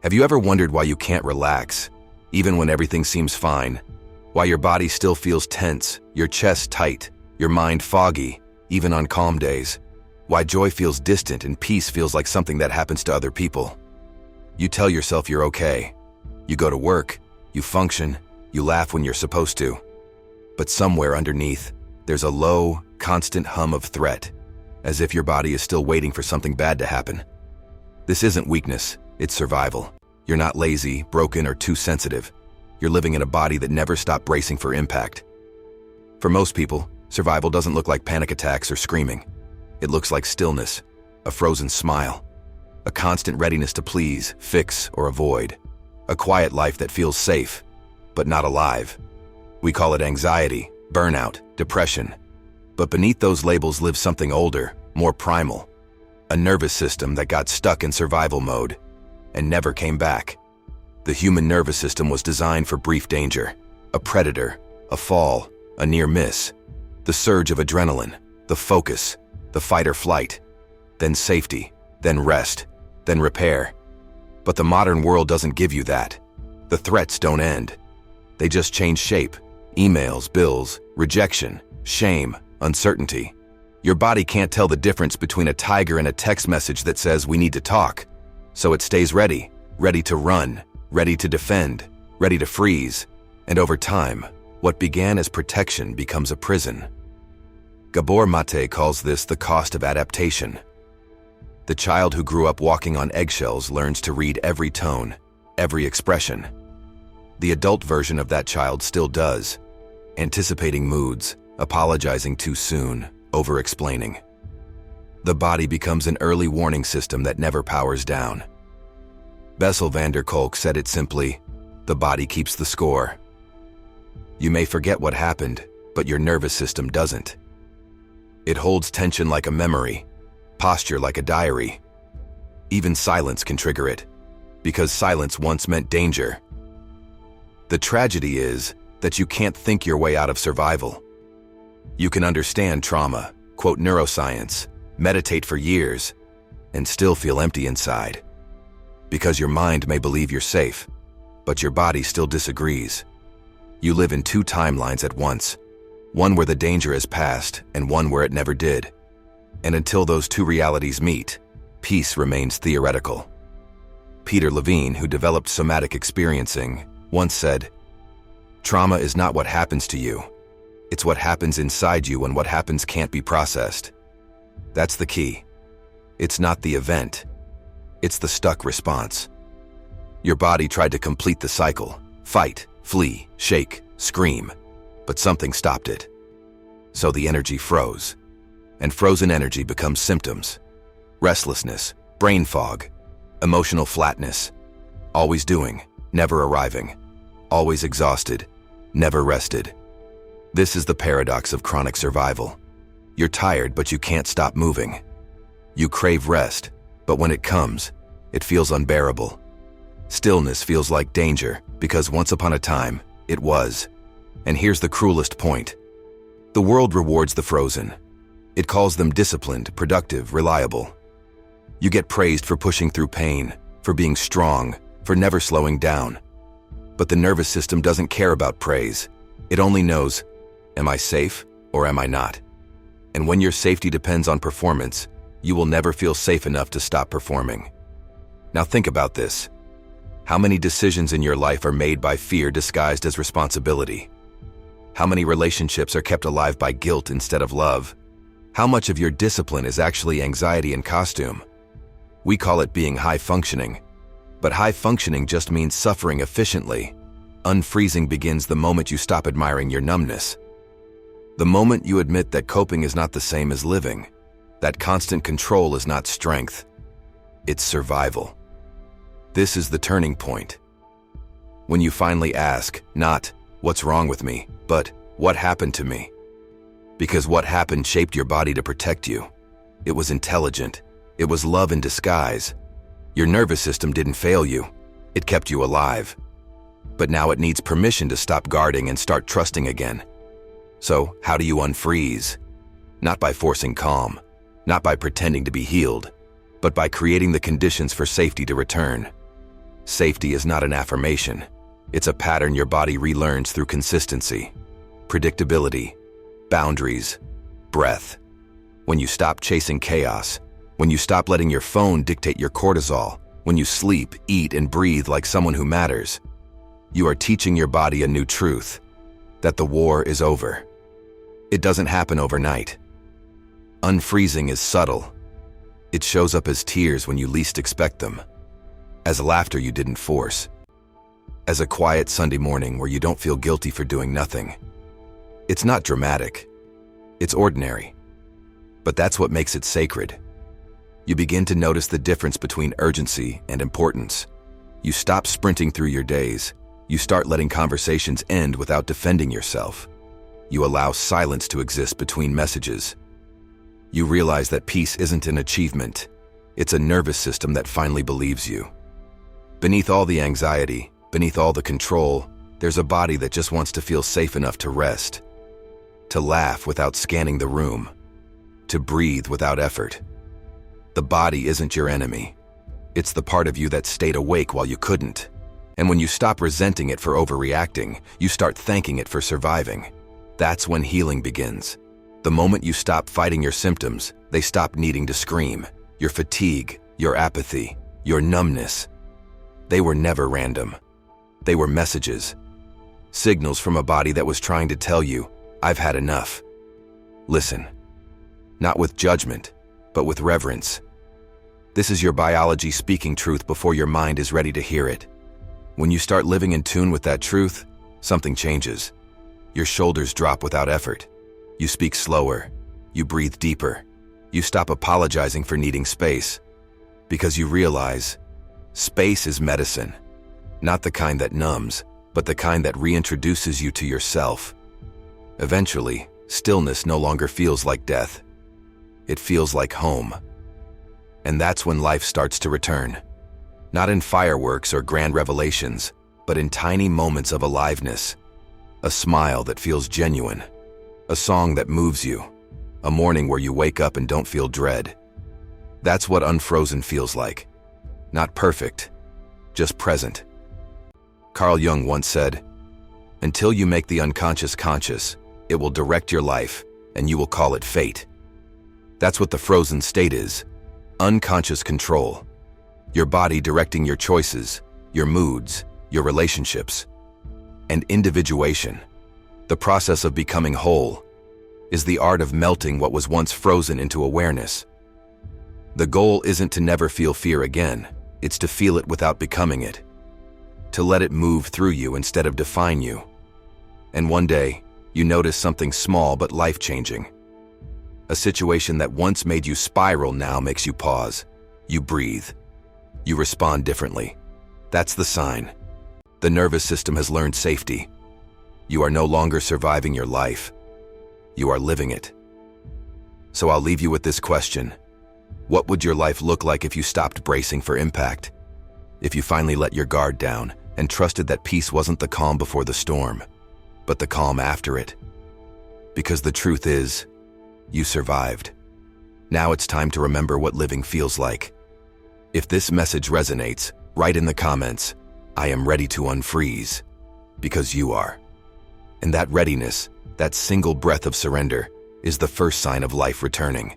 Have you ever wondered why you can't relax, even when everything seems fine? Why your body still feels tense, your chest tight, your mind foggy, even on calm days? Why joy feels distant and peace feels like something that happens to other people? You tell yourself you're okay. You go to work, you function, you laugh when you're supposed to. But somewhere underneath, there's a low, constant hum of threat, as if your body is still waiting for something bad to happen. This isn't weakness, it's survival. You're not lazy, broken, or too sensitive. You're living in a body that never stopped bracing for impact. For most people, survival doesn't look like panic attacks or screaming. It looks like stillness, a frozen smile, a constant readiness to please, fix, or avoid. A quiet life that feels safe, but not alive. We call it anxiety, burnout, depression. But beneath those labels lives something older, more primal. A nervous system that got stuck in survival mode and never came back. The human nervous system was designed for brief danger, a predator, a fall, a near miss, the surge of adrenaline, the focus, the fight or flight, then safety, then rest, then repair. But the modern world doesn't give you that. The threats don't end. They just change shape. Emails, bills, rejection, shame, uncertainty. Your body can't tell the difference between a tiger and a text message that says we need to talk. So it stays ready, ready to run, ready to defend, ready to freeze. And over time, what began as protection becomes a prison. Gabor Maté calls this the cost of adaptation. The child who grew up walking on eggshells learns to read every tone, every expression. The adult version of that child still does, anticipating moods, apologizing too soon, over-explaining. The body becomes an early warning system that never powers down. Bessel Kolk said it simply, the body keeps the score. You may forget what happened, but your nervous system doesn't. It holds tension like a memory, posture like a diary. Even silence can trigger it, because silence once meant danger. The tragedy is that you can't think your way out of survival. You can understand trauma, quote neuroscience, meditate for years, and still feel empty inside. Because your mind may believe you're safe, but your body still disagrees. You live in two timelines at once, one where the danger has passed and one where it never did. And until those two realities meet, peace remains theoretical. Levine, who developed somatic experiencing, once said, "Trauma is not what happens to you. It's what happens inside you when what happens can't be processed." That's the key. It's not the event. It's the stuck response. Your body tried to complete the cycle, fight, flee, shake, scream, but something stopped it. So the energy froze. And frozen energy becomes symptoms. Restlessness, brain fog, emotional flatness. Always doing, never arriving. Always exhausted, never rested. This is the paradox of chronic survival. You're tired, but you can't stop moving. You crave rest, but when it comes, it feels unbearable. Stillness feels like danger, because once upon a time, it was. And here's the cruelest point. The world rewards the frozen. It calls them disciplined, productive, reliable. You get praised for pushing through pain, for being strong, for never slowing down. But the nervous system doesn't care about praise. It only knows, am I safe or am I not? And when your safety depends on performance, you will never feel safe enough to stop performing. Now think about this. How many decisions in your life are made by fear disguised as responsibility? How many relationships are kept alive by guilt instead of love? How much of your discipline is actually anxiety in costume? We call it being high functioning. But high functioning just means suffering efficiently. Unfreezing begins the moment you stop admiring your numbness. The moment you admit that coping is not the same as living. That constant control is not strength. It's survival. This is the turning point. When you finally ask, not, what's wrong with me, but, what happened to me? Because what happened shaped your body to protect you. It was intelligent. It was love in disguise. Your nervous system didn't fail you. It kept you alive. But now it needs permission to stop guarding and start trusting again. So, how do you unfreeze? Not by forcing calm, not by pretending to be healed, but by creating the conditions for safety to return. Safety is not an affirmation. It's a pattern your body relearns through consistency, predictability, boundaries, breath. When you stop chasing chaos, when you stop letting your phone dictate your cortisol, when you sleep, eat, and breathe like someone who matters, you are teaching your body a new truth, that the war is over. It doesn't happen overnight. Unfreezing is subtle. It shows up as tears when you least expect them, as laughter you didn't force, as a quiet Sunday morning where you don't feel guilty for doing nothing. It's not dramatic. It's ordinary. But that's what makes it sacred. You begin to notice the difference between urgency and importance. You stop sprinting through your days. You start letting conversations end without defending yourself. You allow silence to exist between messages. You realize that peace isn't an achievement. It's a nervous system that finally believes you. Beneath all the anxiety, beneath all the control, there's a body that just wants to feel safe enough to rest, to laugh without scanning the room, to breathe without effort. The body isn't your enemy. It's the part of you that stayed awake while you couldn't. And when you stop resenting it for overreacting, you start thanking it for surviving. That's when healing begins. The moment you stop fighting your symptoms, they stop needing to scream. Your fatigue, your apathy, your numbness. They were never random. They were messages. Signals from a body that was trying to tell you, I've had enough. Listen. Not with judgment, but with reverence. This is your biology speaking truth before your mind is ready to hear it. When you start living in tune with that truth, something changes. Your shoulders drop without effort. You speak slower. You breathe deeper. You stop apologizing for needing space. Because you realize, space is medicine. Not the kind that numbs, but the kind that reintroduces you to yourself. Eventually, stillness no longer feels like death. It feels like home. And that's when life starts to return. Not in fireworks or grand revelations, but in tiny moments of aliveness. A smile that feels genuine. A song that moves you. A morning where you wake up and don't feel dread. That's what unfrozen feels like. Not perfect, just present. Carl Jung once said, "Until you make the unconscious conscious, it will direct your life, and you will call it fate." That's what the frozen state is. Unconscious control. Your body directing your choices, your moods, your relationships. And individuation, the process of becoming whole, is the art of melting what was once frozen into awareness. The goal isn't to never feel fear again, it's to feel it without becoming it. To let it move through you instead of define you. And one day, you notice something small but life-changing. A situation that once made you spiral now makes you pause. You breathe. You respond differently. That's the sign. The nervous system has learned safety. You are no longer surviving your life. You are living it. So I'll leave you with this question. What would your life look like if you stopped bracing for impact? If you finally let your guard down and trusted that peace wasn't the calm before the storm, but the calm after it? Because the truth is, you survived. Now it's time to remember what living feels like. If this message resonates, write in the comments, "I am ready to unfreeze," because you are. And that readiness, that single breath of surrender, is the first sign of life returning.